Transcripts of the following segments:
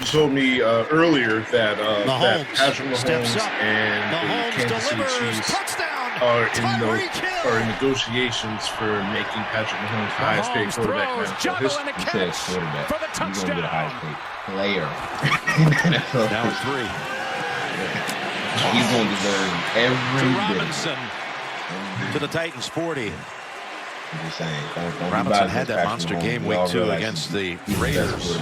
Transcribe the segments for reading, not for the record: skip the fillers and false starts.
you told me earlier that Patrick Mahomes and the Kansas City Chiefs are in negotiations for making Patrick Mahomes the highest paid quarterback in NFL history. He said quarterback. He's going to be the highest paid player in NFL history. He's going to deserve every Robinson to the Titans 40. I'm just saying. Don't Robinson had that monster game week 2 against the Raiders.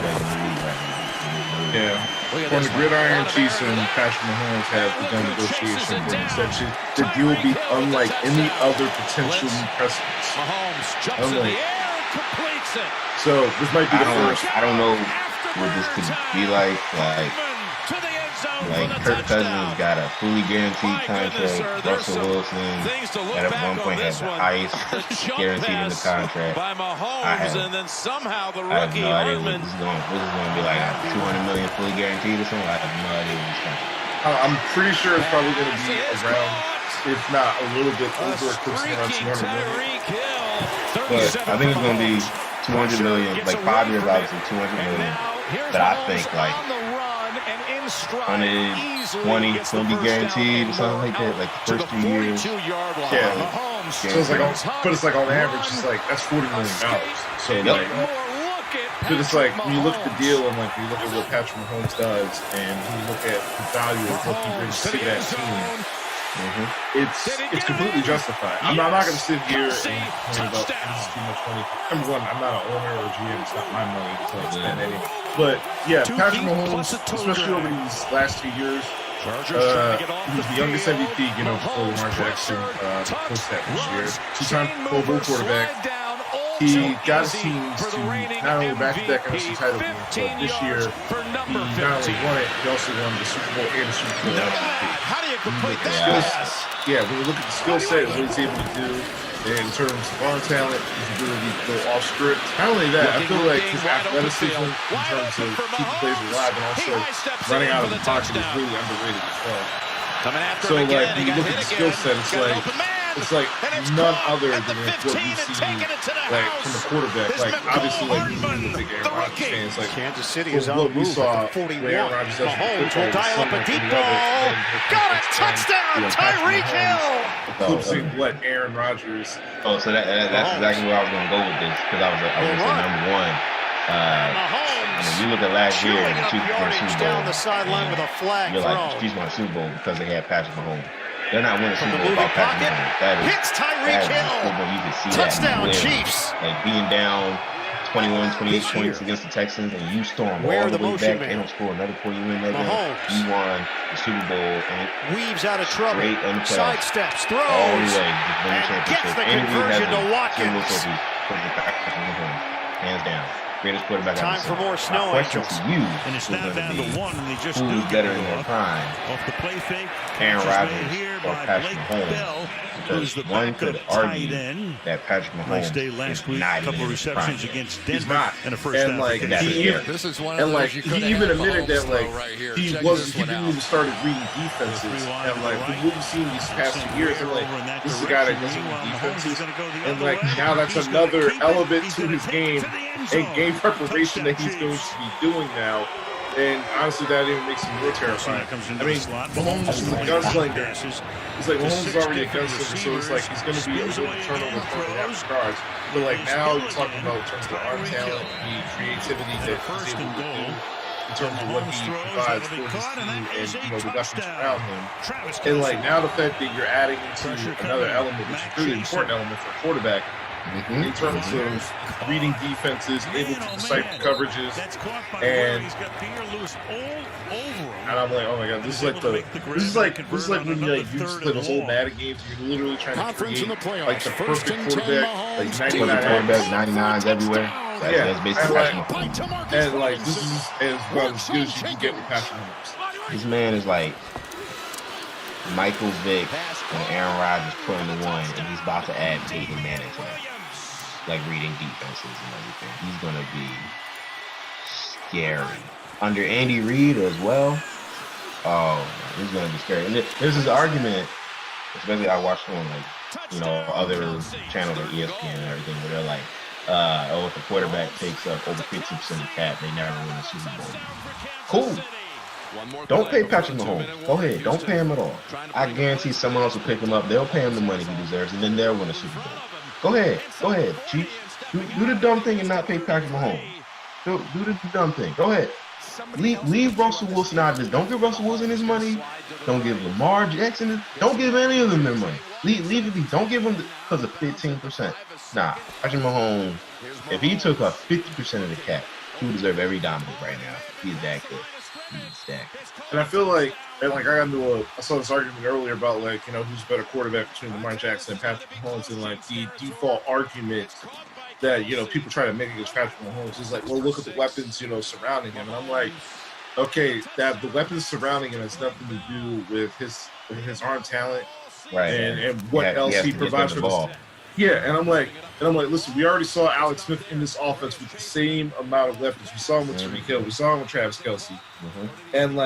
Yeah. When the Gridiron Chiefs and Patrick Mahomes have begun negotiations, and essentially the deal will be unlike any other potential precedents. Unlike. So this might be the first. I don't know what this could be like. Like Kirk Cousins got a fully guaranteed contract. Russell Wilson at one point had the highest guaranteed in the contract. I have no idea what this is going to be like. $200 million fully guaranteed or something. I have no idea what this is going to be. I'm pretty sure it's probably going to be around, if not a little bit over, eclipsing around $200 million. But I think it's going to be $200 million, like 5 years, obviously $200 million. But I think like 120 is going to be guaranteed or something like that, like the first 3 years. Yeah. So it's like, but it's like on average, it's like that's $40 million. So like, but it's like when you look at the deal and like you look at what Patrick Mahomes does, and you look at the value of what he brings to that team. It's completely justified. I'm not going to sit here and complain about this is too much money. Number one, I'm not an owner or GM. It's not my money to spend anyway. But yeah, Patrick Mahomes, especially over these last 2 years, he was the youngest MVP, before Lamar Jackson post that this year. Two-time Pro Bowl quarterback. He got his teams to not only back-to-back NFC title games, but this year he not only won it, he also won the Super Bowl and the Super Bowl MVP. Yeah, when you look at the skill set, what he's able to do in terms of arm talent, his ability to go off script. Not only that, I feel like his athleticism in terms of keeping players alive and also running out of the pocket is really underrated as well. So like when you look at the skill set, it's like none other than what we see like from a quarterback. Like obviously like we were big Aaron Rodgers fans. Like Kansas City is on what we saw 41. Aaron Rodgers Mahomes will dial up a deep ball. Got a touchdown, Tyreek Hill. Eclipsing what Aaron Rodgers. Oh, so that's exactly where I was going to go with this, because I was going to say number one. You look at last year, the Chiefs won the Super Bowl. Down the sideline with a flag you're like, the Chiefs won the Super Bowl because they had Patrick Mahomes. They're not winning Super Bowl without Patrick Mahomes. That is, hits Tyreek Hill. You can see Touchdown, that Chiefs. Like being down 21, 28 points against the Texans, and you storm all the way back. They don't score another point. You win that game. You won the Super Bowl and weaves out of trouble. Sidesteps, throws, all the way. And gets the conversion to Watkins. Hands down. Greatest quarterback. Time for more snow angels. And it's now down to one, and they just do better in their prime. Off the play fake. Aaron Rodgers or Patrick Mahomes. Because one could argue that Patrick Mahomes last week, not couple in his receptions prime. against Denver and a first and like he even admitted that like he didn't even started reading defenses, and like from what we've seen these past 2 years, and like this is a guy that doesn't read defenses, and like now that's another element to his game and game preparation that he's going to be doing now. And honestly, that even makes him more terrifying. I mean, Mahomes is a gunslinger. It's like Mahomes is already a gunslinger, so it's like he's going to be a little turnover from the average guards. But like now, you're talking about in terms of the arm talent, the creativity that he's able to do, in terms of what he provides for his team and the weapons around him. And like now, the fact that you're adding into another element, which is a really important element for a quarterback. In terms of reading defenses, able to decipher coverages, and I'm like, oh my god, this is like when you just play the whole Madden games. You're literally trying to create like the perfect quarterback, like 99s everywhere. That's basically and like this is as well as good as you can get with Patrick Mahomes. This man is like Michael Vick and Aaron Rodgers put in the one, and he's about to add Peyton Manning to that. Like reading defenses and everything. He's going to be scary. Under Andy Reid as well. Oh, he's going to be scary. And there's this argument, especially I watched on like, other channels like ESPN and everything, where they're like, or if a quarterback takes up over 50% of the cap, they never win a Super Bowl. Cool. Don't pay Patrick Mahomes. Go ahead. Don't pay him at all. I guarantee someone else will pick him up. They'll pay him the money he deserves, and then they'll win a Super Bowl. Go ahead. Go ahead, Chiefs. Do the dumb thing and not pay Patrick Mahomes. Do the dumb thing. Go ahead. Leave Russell Wilson out of this. Don't give Russell Wilson his money. Don't give Lamar Jackson. Don't give any of them their money. Leave it be. Don't give them because of 15%. Nah, Patrick Mahomes, if he took up 50% of the cap, he would deserve every dime of it right now. He's that good. He's that good. And I feel like, I saw this argument earlier about who's a better quarterback between Lamar Jackson and Patrick Mahomes, and the default argument that people try to make against Patrick Mahomes is like, well, look at the weapons surrounding him, and I'm like, okay, that the weapons surrounding him has nothing to do with his arm talent, right? And what else he provides for the ball. Yeah, and I'm like, listen, we already saw Alex Smith in this offense with the same amount of weapons. We saw him with Tyreek Hill, we saw him with Travis Kelce, and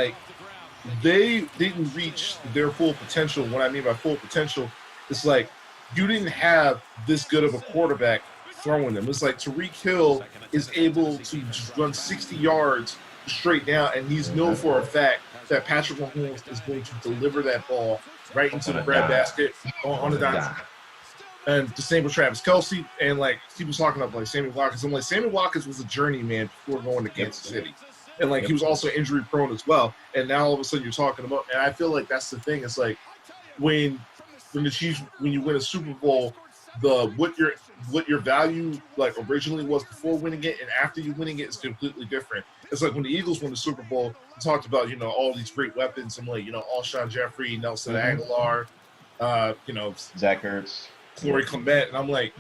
they didn't reach their full potential. What I mean by full potential, it's like you didn't have this good of a quarterback throwing them. It's like Tyreek Hill is able to just run 60 yards straight down, and he's known for a fact that Patrick Mahomes is going to deliver that ball right into the breadbasket on the dime. And the same with Travis Kelce, and he was talking about Sammy Watkins. I'm like, Sammy Watkins was a journeyman before going to Kansas City. And he was also injury prone as well. And now all of a sudden you're talking about, and I feel like that's the thing. It's like when the Chiefs, when you win a Super Bowl, what your value originally was before winning it and after you winning it is completely different. It's like when the Eagles won the Super Bowl, we talked about all these great weapons. I'm like Alshon Jeffrey, Nelson Aguilar, Zach Ertz, Corey Clement, and I'm like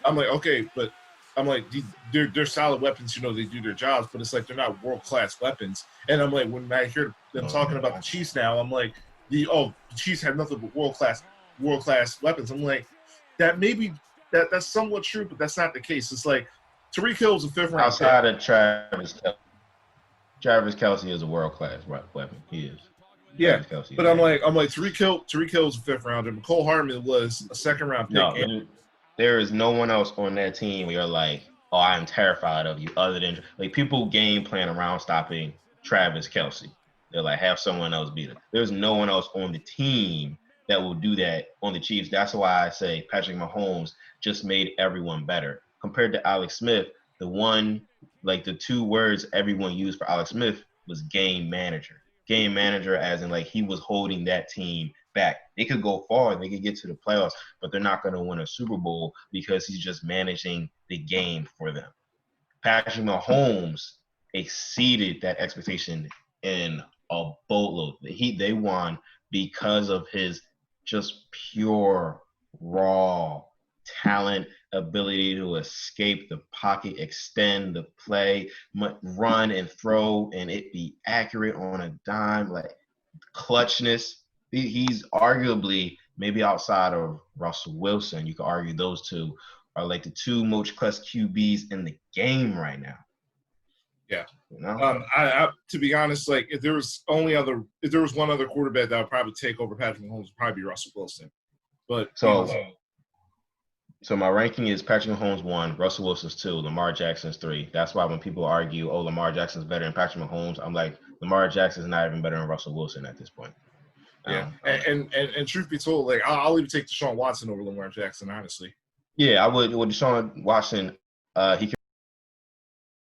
okay, but I'm like they're solid weapons. They do their jobs, but it's like they're not world class weapons. And I'm like, when I hear them talking about the Chiefs now, I'm like the Chiefs have nothing but world class weapons. I'm like that's somewhat true, but that's not the case. It's like Tyreek Hill is a 5th round outside pick. Of Travis Kelce is a world class weapon. He is. Yeah, but I'm like Tyreek Hill is a 5th rounder. Mecole Hardman was a 2nd round pick. No, there is no one else on that team where you're like, oh, I am terrified of you, other than people game plan around stopping Travis Kelce. They're like, have someone else beat him. There's no one else on the team that will do that on the Chiefs. That's why I say Patrick Mahomes just made everyone better. Compared to Alex Smith, the 2 words everyone used for Alex Smith was game manager. Game manager as in he was holding that team back. They could go far, they could get to the playoffs, but they're not going to win a Super Bowl because he's just managing the game for them. Patrick Mahomes exceeded that expectation in a boatload. They won because of his just pure, raw talent, ability to escape the pocket, extend the play, run and throw, and it be accurate on a dime, clutchness. He's arguably, maybe outside of Russell Wilson, you could argue those 2 are the 2 most clutch QBs in the game right now. Yeah. I to be honest, if there was one other quarterback that would probably take over Patrick Mahomes, would probably be Russell Wilson. But so my ranking is Patrick Mahomes 1, Russell Wilson's 2, Lamar Jackson's 3. That's why when people argue, oh, Lamar Jackson's better than Patrick Mahomes, I'm like, Lamar Jackson's not even better than Russell Wilson at this point. Yeah, and truth be told, I'll even take Deshaun Watson over Lamar Jackson, honestly. Yeah, I would. With Deshaun Watson, he can